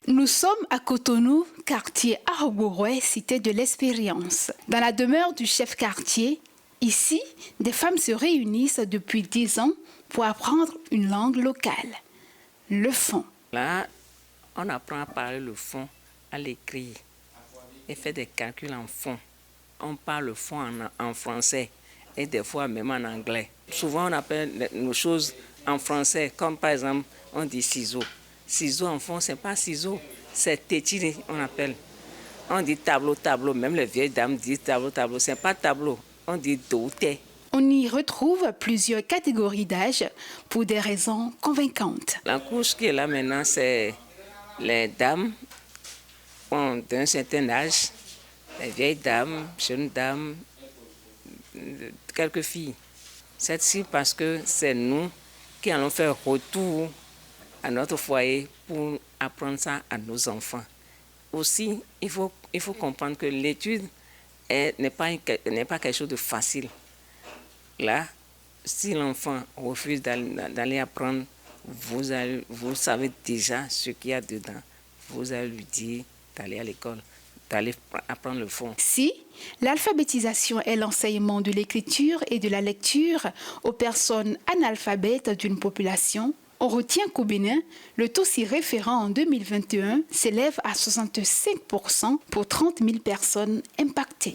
Nous sommes à Cotonou, quartier Arbourouet, cité de l'Espérance. Dans la demeure du chef quartier, ici, des femmes se réunissent depuis 10 ans pour apprendre une langue locale, le fon. Là, on apprend à parler le fon, à l'écrire et faire des calculs en fon. On parle le fon en français et des fois même en anglais. Souvent, on appelle nos choses en français, comme par exemple, on dit ciseaux. Ciseaux en fond, ce n'est pas ciseaux, c'est tétine, on appelle. On dit tableau, tableau, même les vieilles dames disent tableau, tableau. Ce n'est pas tableau, on dit douté. On y retrouve plusieurs catégories d'âge pour des raisons convaincantes. La couche qui est là maintenant, c'est les dames d'un certain âge, les vieilles dames, jeunes dames, quelques filles. C'est-ci parce que c'est nous qui allons faire retour à notre foyer pour apprendre ça à nos enfants. Aussi, il faut comprendre que l'étude n'est pas quelque chose de facile. Là, si l'enfant refuse d'aller apprendre, vous savez déjà ce qu'il y a dedans. Vous allez lui dire d'aller à l'école, d'aller apprendre le fond. Si l'alphabétisation est l'enseignement de l'écriture et de la lecture aux personnes analphabètes d'une population, on retient qu'au Bénin, le taux si référent en 2021 s'élève à 65% pour 30 000 personnes impactées.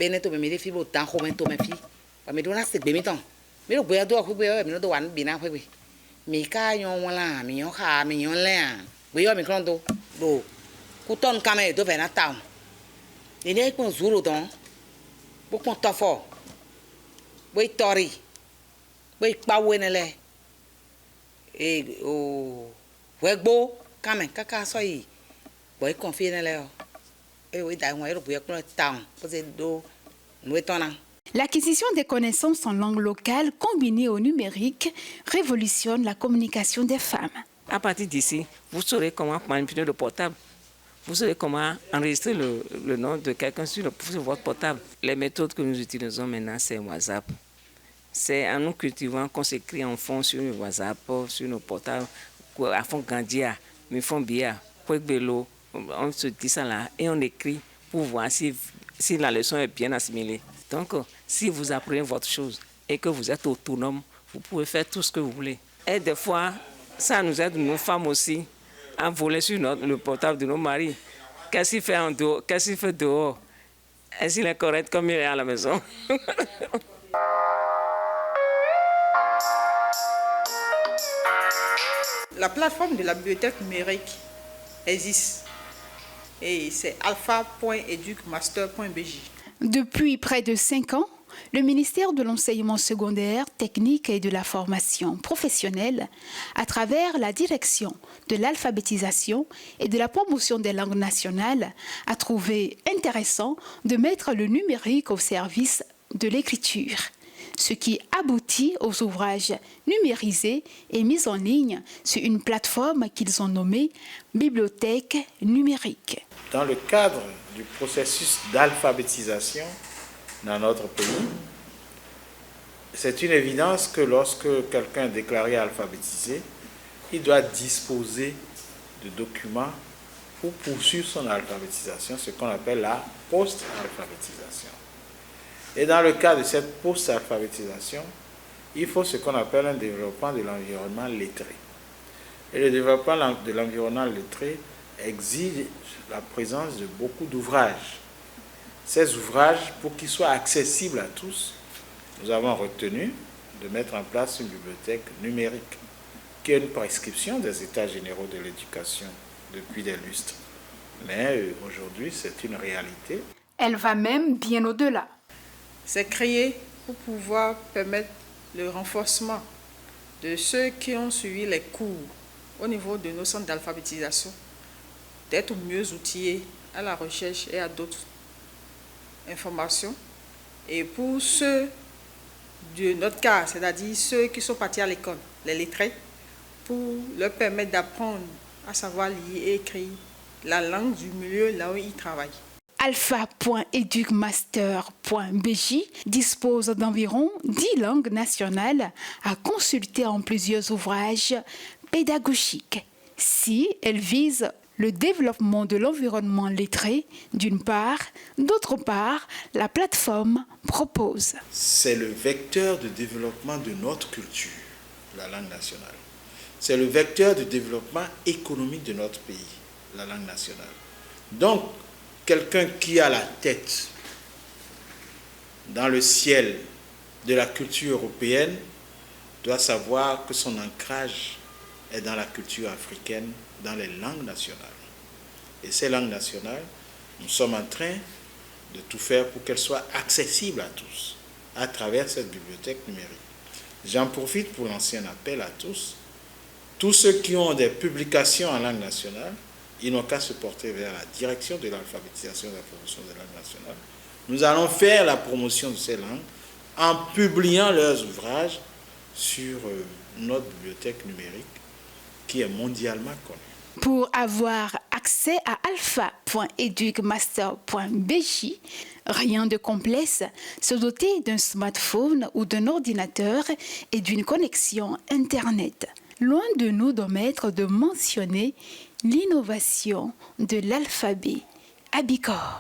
L'acquisition des connaissances en langue locale combinée au numérique révolutionne la communication des femmes. À partir d'ici, vous saurez comment manipuler le portable. Vous saurez comment enregistrer le nom de quelqu'un sur votre portable. Les méthodes que nous utilisons maintenant, c'est WhatsApp. C'est en nous cultivant qu'on s'écrit en fond sur le WhatsApp, sur nos portables, à fond Gandia, mais fond Bia, Pouekbelo. On se dit ça là et on écrit pour voir si la leçon est bien assimilée. Donc, si vous apprenez votre chose et que vous êtes autonome, vous pouvez faire tout ce que vous voulez. Et des fois, ça nous aide, nos femmes aussi, à voler sur le portable de nos maris. Qu'est-ce qu'il fait en dehors? Qu'est-ce qu'il fait dehors? Est-ce qu'il est correct comme il est à la maison? La plateforme de la bibliothèque numérique existe et c'est alpha.educmaster.bj. Depuis près de 5 ans, le ministère de l'enseignement secondaire, technique et de la formation professionnelle, à travers la direction de l'alphabétisation et de la promotion des langues nationales, a trouvé intéressant de mettre le numérique au service de l'écriture, ce qui aboutit aux ouvrages numérisés et mis en ligne sur une plateforme qu'ils ont nommée Bibliothèque numérique. Dans le cadre du processus d'alphabétisation dans notre pays, c'est une évidence que lorsque quelqu'un est déclaré alphabétisé, il doit disposer de documents pour poursuivre son alphabétisation, ce qu'on appelle la post-alphabétisation. Et dans le cas de cette post-alphabétisation, il faut ce qu'on appelle un développement de l'environnement lettré. Et le développement de l'environnement lettré exige la présence de beaucoup d'ouvrages. Ces ouvrages, pour qu'ils soient accessibles à tous, nous avons retenu de mettre en place une bibliothèque numérique, qui est une prescription des États généraux de l'éducation depuis des lustres. Mais aujourd'hui, c'est une réalité. Elle va même bien au-delà. C'est créé pour pouvoir permettre le renforcement de ceux qui ont suivi les cours au niveau de nos centres d'alphabétisation, d'être mieux outillés à la recherche et à d'autres informations. Et pour ceux de notre cas, c'est-à-dire ceux qui sont partis à l'école, les lettrés, pour leur permettre d'apprendre à savoir lire et écrire la langue du milieu là où ils travaillent. alpha.educmaster.bj dispose d'environ 10 langues nationales à consulter en plusieurs ouvrages pédagogiques. Si elle vise le développement de l'environnement lettré, d'une part, d'autre part, la plateforme propose. C'est le vecteur de développement de notre culture, la langue nationale. C'est le vecteur de développement économique de notre pays, la langue nationale. Donc, quelqu'un qui a la tête dans le ciel de la culture européenne doit savoir que son ancrage est dans la culture africaine, dans les langues nationales. Et ces langues nationales, nous sommes en train de tout faire pour qu'elles soient accessibles à tous, à travers cette bibliothèque numérique. J'en profite pour lancer un appel à tous. Tous ceux qui ont des publications en langue nationale, ils n'ont qu'à se porter vers la direction de l'alphabétisation et de la promotion des langues nationales. Nous allons faire la promotion de ces langues en publiant leurs ouvrages sur notre bibliothèque numérique qui est mondialement connue. Pour avoir accès à alpha.educmaster.bj, rien de complexe, se doter d'un smartphone ou d'un ordinateur et d'une connexion Internet. Loin de nous d'omettre de mentionner l'innovation de l'alphabet à Bicor.